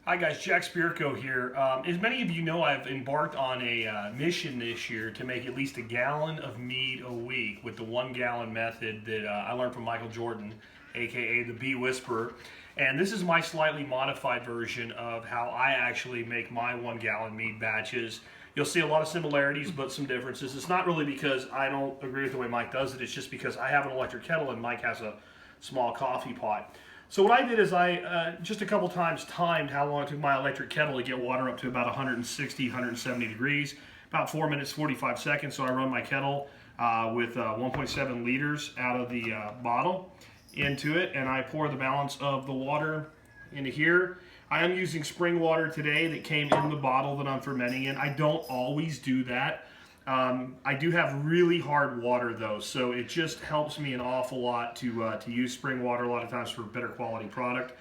Hi guys, Jack Spirko here. As many of you know, I've embarked on a mission this year to make at least a gallon of mead a week with the 1 gallon method that I learned from Michael Jordan, aka the Bee Whisperer. And this is my slightly modified version of how I actually make my 1 gallon mead batches. You'll see a lot of similarities, but some differences. It's not really because I don't agree with the way Mike does it, it's just because I have an electric kettle and Mike has a small coffee pot. So what I did is I just a couple times timed how long it took my electric kettle to get water up to about 160, 170 degrees, about 4 minutes, 45 seconds. So I run my kettle with 1.7 liters out of the bottle into it, and I pour the balance of the water into here. I am using spring water today that came in the bottle that I'm fermenting in. I don't always do that. I do have really hard water though, so it just helps me an awful lot to use spring water a lot of times for better quality product.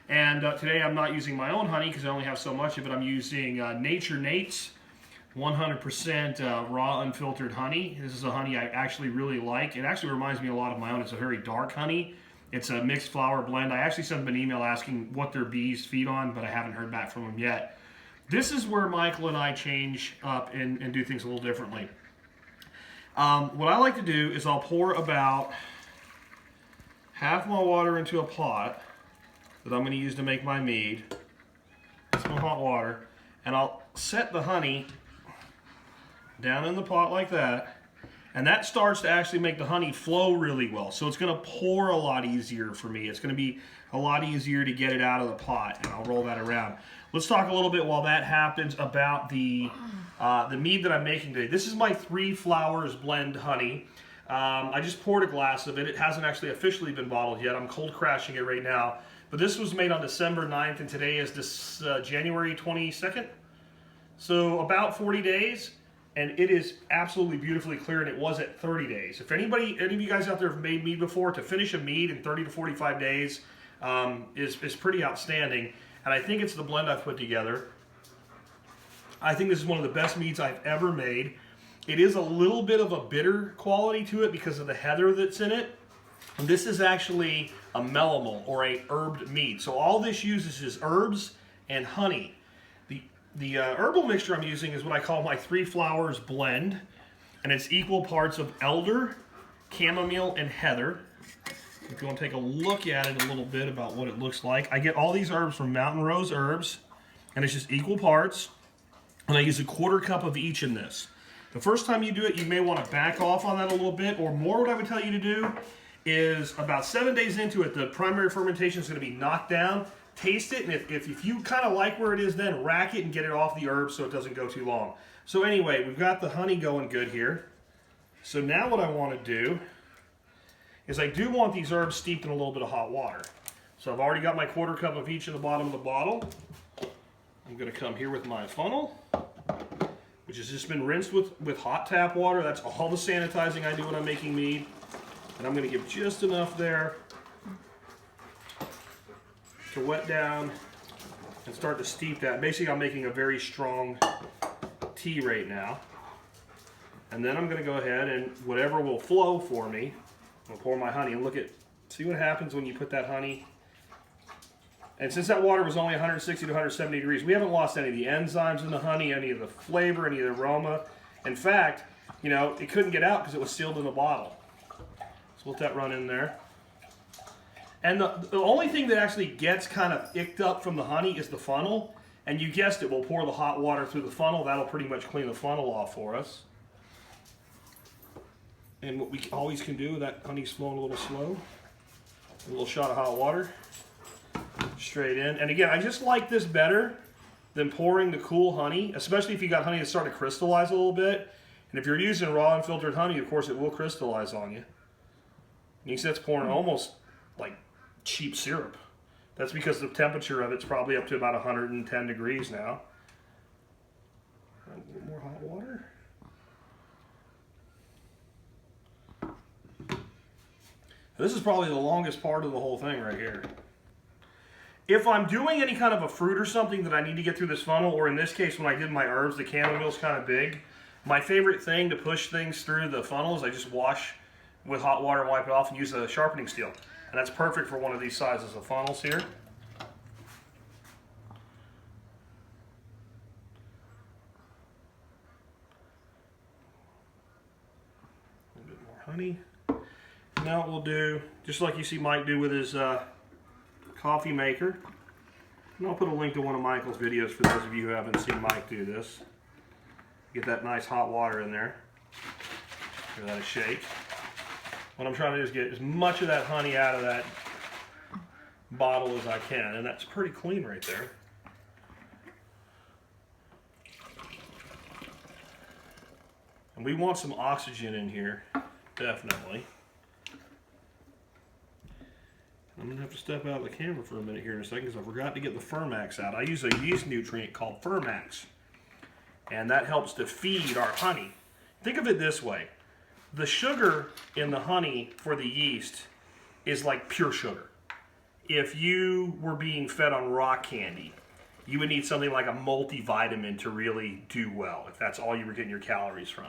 And today I'm not using my own honey because I only have so much of it. I'm using Nature Nate's 100% raw unfiltered honey. This is a honey I actually really like. It actually reminds me a lot of my own. It's a very dark honey. It's a mixed flower blend. I actually sent them an email asking what their bees feed on, but I haven't heard back from them yet. This is where Michael and I change up and do things a little differently. What I like to do is I'll pour about half my water into a pot that I'm going to use to make my mead. Some hot water. And I'll set the honey down in the pot like that. And that starts to actually make the honey flow really well. So it's going to pour a lot easier for me. It's going to be a lot easier to get it out of the pot. And I'll roll that around. Let's talk a little bit while that happens about the mead that I'm making today. This is my 3 Flowers blend honey. I just poured a glass of it. It hasn't actually officially been bottled yet. I'm cold crashing it right now. But this was made on December 9th, and today is this January 22nd. So about 40 days. And it is absolutely beautifully clear, and it was at 30 days. If any of you guys out there have made mead before, to finish a mead in 30 to 45 days is pretty outstanding. And I think it's the blend I've put together. I think this is one of the best meads I've ever made. It is a little bit of a bitter quality to it because of the heather that's in it. And this is actually a melomel, or a herbed mead. So all this uses is herbs and honey. The herbal mixture I'm using is what I call my 3 Flowers blend, and it's equal parts of elder, chamomile, and heather. If you want to take a look at it a little bit about what it looks like, I get all these herbs from Mountain Rose Herbs, and it's just equal parts, and I use a 1/4 cup of each in this. The first time you do it, you may want to back off on that a little bit, or more what I would tell you to do is about 7 days into it, the primary fermentation is going to be knocked down. Taste it, and if you kind of like where it is, then rack it and get it off the herbs so it doesn't go too long. So anyway, we've got the honey going good here. So now what I want to do is I do want these herbs steeped in a little bit of hot water. So I've already got my 1/4 cup of each in the bottom of the bottle. I'm going to come here with my funnel, which has just been rinsed with hot tap water. That's all the sanitizing I do when I'm making mead. And I'm going to give just enough there to wet down and start to steep that. Basically, I'm making a very strong tea right now. And then I'm going to go ahead and whatever will flow for me, I'll pour my honey and see what happens when you put that honey. And since that water was only 160 to 170 degrees, we haven't lost any of the enzymes in the honey, any of the flavor, any of the aroma. In fact, you know, it couldn't get out because it was sealed in the bottle. So let that run in there. And the only thing that actually gets kind of icked up from the honey is the funnel. And you guessed it, we'll pour the hot water through the funnel. That'll pretty much clean the funnel off for us. And what we always can do, that honey's flowing a little slow. A little shot of hot water. Straight in. And again, I just like this better than pouring the cool honey, especially if you got honey that's starting to crystallize a little bit. And if you're using raw unfiltered honey, of course, it will crystallize on you. And you see that's pouring almost like cheap syrup. That's because the temperature of it's probably up to about 110 degrees now. A little more hot water. This is probably the longest part of the whole thing right here. If I'm doing any kind of a fruit or something that I need to get through this funnel, or in this case when I did my herbs, the chamomile's kind of big. My favorite thing to push things through the funnel is I just wash with hot water and wipe it off and use a sharpening steel. And that's perfect for one of these sizes of funnels here. honey. Now what we'll do, just like you see Mike do with his coffee maker, and I'll put a link to one of Michael's videos for those of you who haven't seen Mike do this. Get that nice hot water in there. Give that a shake. What I'm trying to do is get as much of that honey out of that bottle as I can, and that's pretty clean right there. And we want some oxygen in here, definitely. I'm going to have to step out of the camera for a minute here in a second because I forgot to get the Fermax out. I use a yeast nutrient called Fermax, and that helps to feed our honey. Think of it this way. The sugar in the honey for the yeast is like pure sugar. If you were being fed on rock candy, you would need something like a multivitamin to really do well, if that's all you were getting your calories from.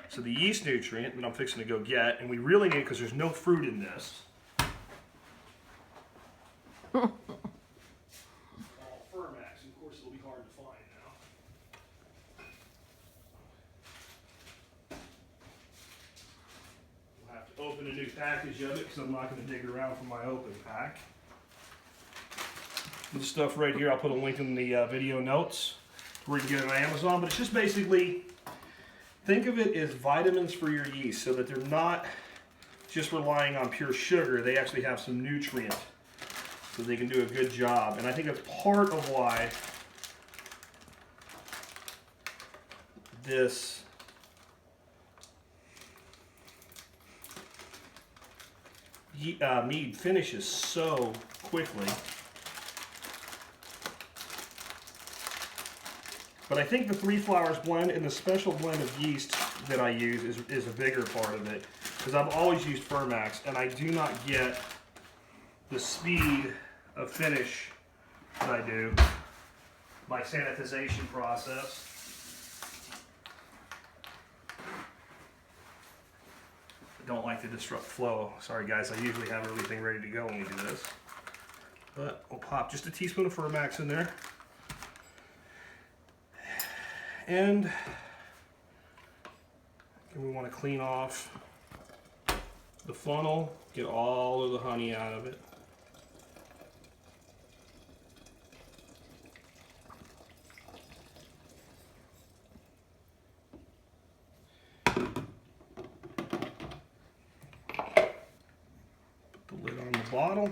So the yeast nutrient that I'm fixing to go get, and we really need it because there's no fruit in this. All Fermax, and of course it'll be hard to find now. We'll have to open a new package of it because I'm not going to dig around for my open pack. This stuff right here, I'll put a link in the video notes where you can get it on Amazon, but it's just basically, think of it as vitamins for your yeast so that they're not just relying on pure sugar. They actually have some nutrient so they can do a good job. And I think that's part of why this mead finishes so quickly. But I think the 3 Flowers blend and the special blend of yeast that I use is a bigger part of it. Because I've always used Fermax, and I do not get the speed of finish that I do by sanitization process. I don't like to disrupt flow. Sorry guys, I usually have everything ready to go when we do this. But we'll pop just a teaspoon of Fermax in there. And we want to clean off the funnel, get all of the honey out of it. Put the lid on the bottle.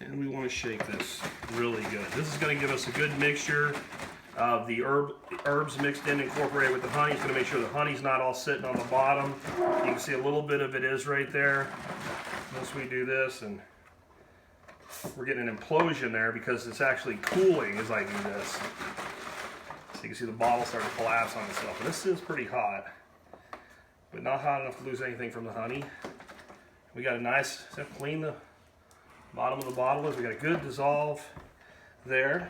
And we want to shake this really good. This is going to give us a good mixture of the herbs mixed in, incorporated with the honey. It's going to make sure the honey's not all sitting on the bottom. You can see a little bit of it is right there. Once we do this, and we're getting an implosion there because it's actually cooling as I do this. So you can see the bottle start to collapse on itself. And this is pretty hot, but not hot enough to lose anything from the honey. We got a nice, clean the bottom of the bottle is. We got a good dissolve there.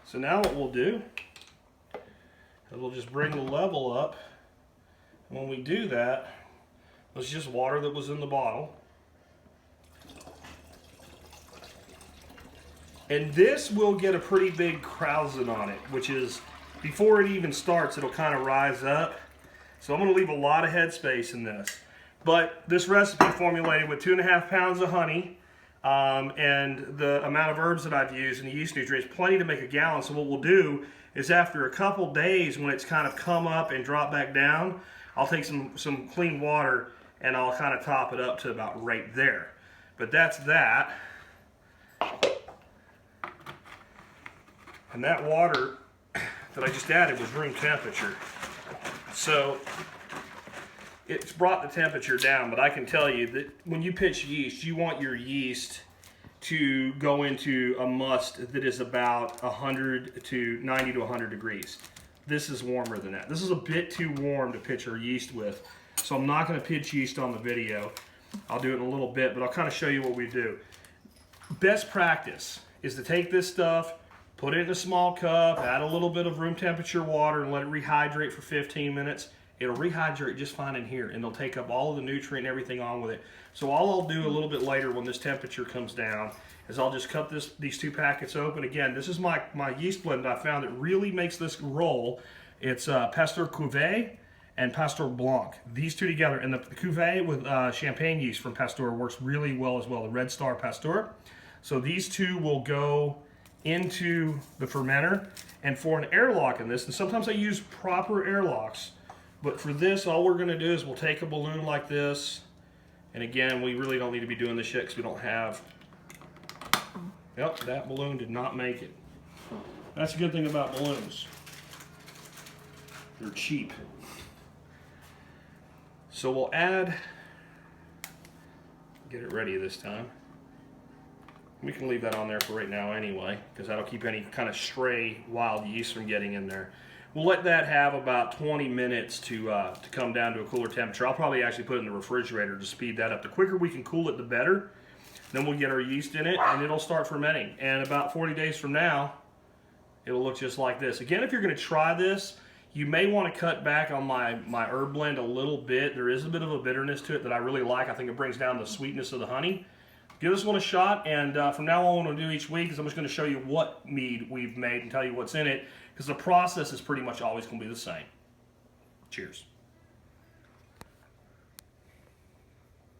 So now what we'll do is we'll just bring the level up. And when we do that, it's just water that was in the bottle. And this will get a pretty big krausen on it, which is, before it even starts, it'll kind of rise up. So I'm going to leave a lot of headspace in this. But this recipe formulated with 2.5 pounds of honey, and the amount of herbs that I've used and the yeast nutrients, plenty to make a gallon. So what we'll do is after a couple days, when it's kind of come up and drop back down, I'll take some clean water and I'll kind of top it up to about right there. But that's that. And that water that I just added was room temperature. So it's brought the temperature down, but I can tell you that when you pitch yeast, you want your yeast to go into a must that is about 90 to 100 degrees. This is warmer than that. This is a bit too warm to pitch our yeast with, so I'm not going to pitch yeast on the video. I'll do it in a little bit, but I'll kind of show you what we do. Best practice is to take this stuff, put it in a small cup, add a little bit of room temperature water, and let it rehydrate for 15 minutes. It'll rehydrate just fine in here, and it'll take up all of the nutrient and everything on with it. So all I'll do a little bit later when this temperature comes down is I'll just cut these 2 packets open. Again, this is my yeast blend I found that really makes this roll. It's Pasteur Cuvee, and Pasteur Blanc. These two together, and the Cuvee with champagne yeast from Pasteur works really well as well, the Red Star Pasteur. So these two will go into the fermenter, and for an airlock in this, and sometimes I use proper airlocks, but for this, all we're gonna do is we'll take a balloon like this, and again, we really don't need to be doing this yet because we don't have, yep, that balloon did not make it. That's a good thing about balloons. They're cheap. So we'll add, get it ready this time. We can leave that on there for right now anyway, because that'll keep any kind of stray wild yeast from getting in there. We'll let that have about 20 minutes to come down to a cooler temperature. I'll probably actually put it in the refrigerator to speed that up. The quicker we can cool it, the better. Then we'll get our yeast in it, and it'll start fermenting. And about 40 days from now, it'll look just like this. Again, if you're going to try this, you may want to cut back on my herb blend a little bit. There is a bit of a bitterness to it that I really like. I think it brings down the sweetness of the honey. Give this one a shot, and from now on, what I'm going to do each week is I'm just going to show you what mead we've made and tell you what's in it, because the process is pretty much always going to be the same. Cheers.